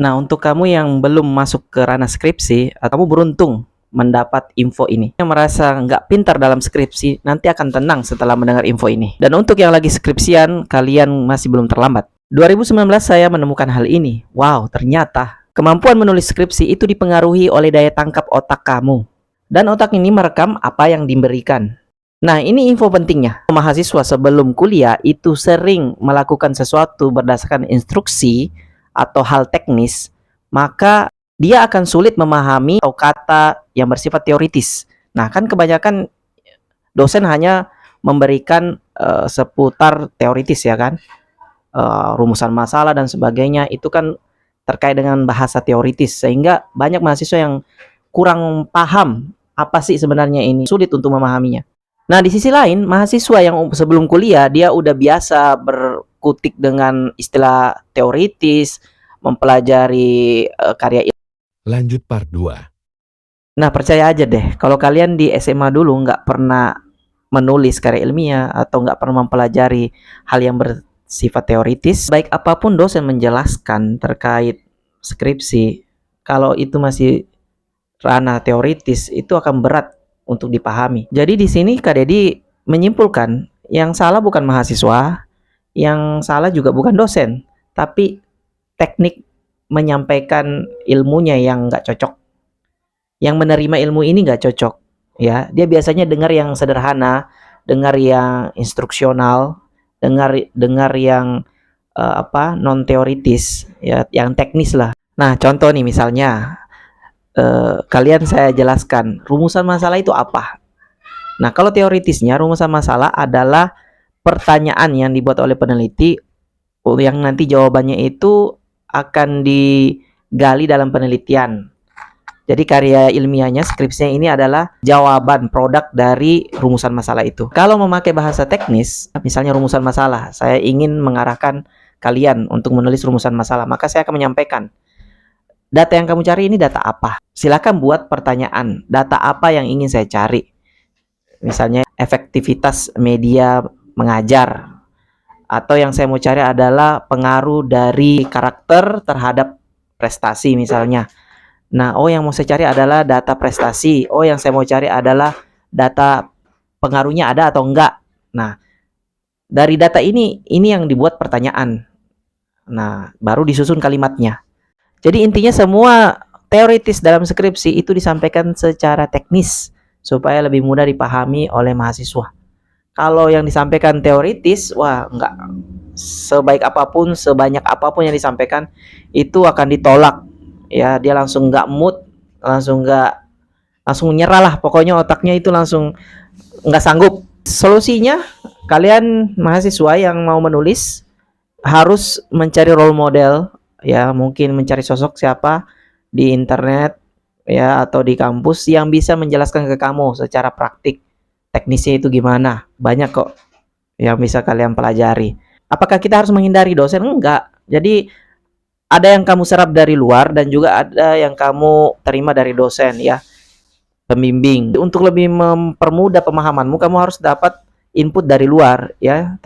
Nah, untuk kamu yang belum masuk ke ranah skripsi, kamu beruntung mendapat info ini. Yang merasa nggak pintar dalam skripsi, nanti akan tenang setelah mendengar info ini. Dan untuk yang lagi skripsian, kalian masih belum terlambat. 2019 saya menemukan hal ini. Wow, ternyata kemampuan menulis skripsi itu dipengaruhi oleh daya tangkap otak kamu. Dan otak ini merekam apa yang diberikan. Nah, ini info pentingnya. Mahasiswa sebelum kuliah itu sering melakukan sesuatu berdasarkan instruksi atau hal teknis, maka dia akan sulit memahami atau kata yang bersifat teoritis. Nah, kan kebanyakan dosen hanya memberikan seputar teoritis ya kan, rumusan masalah dan sebagainya itu kan terkait dengan bahasa teoritis, sehingga banyak mahasiswa yang kurang paham apa sih sebenarnya ini, sulit untuk memahaminya. Nah, di sisi lain, mahasiswa yang sebelum kuliah dia udah biasa berkutik dengan istilah teoritis, mempelajari karya. Lanjut part 2. Nah, percaya aja deh, kalau kalian di SMA dulu nggak pernah menulis karya ilmiah atau nggak pernah mempelajari hal yang bersifat teoritis, baik apapun dosen menjelaskan terkait skripsi, kalau itu masih ranah teoritis, itu akan berat untuk dipahami. Jadi di sini Kak Dedi menyimpulkan, yang salah bukan mahasiswa, yang salah juga bukan dosen, tapi teknik menyampaikan ilmunya yang nggak cocok. Yang menerima ilmu ini nggak cocok, ya. Dia biasanya dengar yang sederhana, dengar yang instruksional, dengar yang non teoritis, ya, yang teknis lah. Nah, contoh nih misalnya, kalian saya jelaskan rumusan masalah itu apa. Nah, kalau teoritisnya rumusan masalah adalah pertanyaan yang dibuat oleh peneliti yang nanti jawabannya itu akan digali dalam penelitian. Jadi karya ilmiahnya, skripsinya ini adalah jawaban produk dari rumusan masalah itu. Kalau memakai bahasa teknis, misalnya rumusan masalah, saya ingin mengarahkan kalian untuk menulis rumusan masalah, maka saya akan menyampaikan, data yang kamu cari ini data apa? Silakan buat pertanyaan, data apa yang ingin saya cari? Misalnya efektivitas media mengajar, atau yang saya mau cari adalah pengaruh dari karakter terhadap prestasi misalnya. Nah, yang mau saya cari adalah data prestasi. Yang saya mau cari adalah data pengaruhnya ada atau enggak. Nah, dari data ini yang dibuat pertanyaan. Nah, baru disusun kalimatnya. Jadi intinya semua teoritis dalam skripsi itu disampaikan secara teknis supaya lebih mudah dipahami oleh mahasiswa. Kalau yang disampaikan teoritis, wah enggak, sebaik apapun, sebanyak apapun yang disampaikan itu akan ditolak. Ya, dia langsung enggak mood, langsung nyerah lah. Pokoknya otaknya itu langsung enggak sanggup. Solusinya, kalian mahasiswa yang mau menulis harus mencari role model, ya, mungkin mencari sosok siapa di internet ya atau di kampus yang bisa menjelaskan ke kamu secara praktik teknisnya itu gimana. Banyak kok yang bisa kalian pelajari. Apakah kita harus menghindari dosen? Enggak. Jadi ada yang kamu serap dari luar dan juga ada yang kamu terima dari dosen, ya, pembimbing. Untuk lebih mempermudah pemahamanmu, kamu harus dapat input dari luar, ya.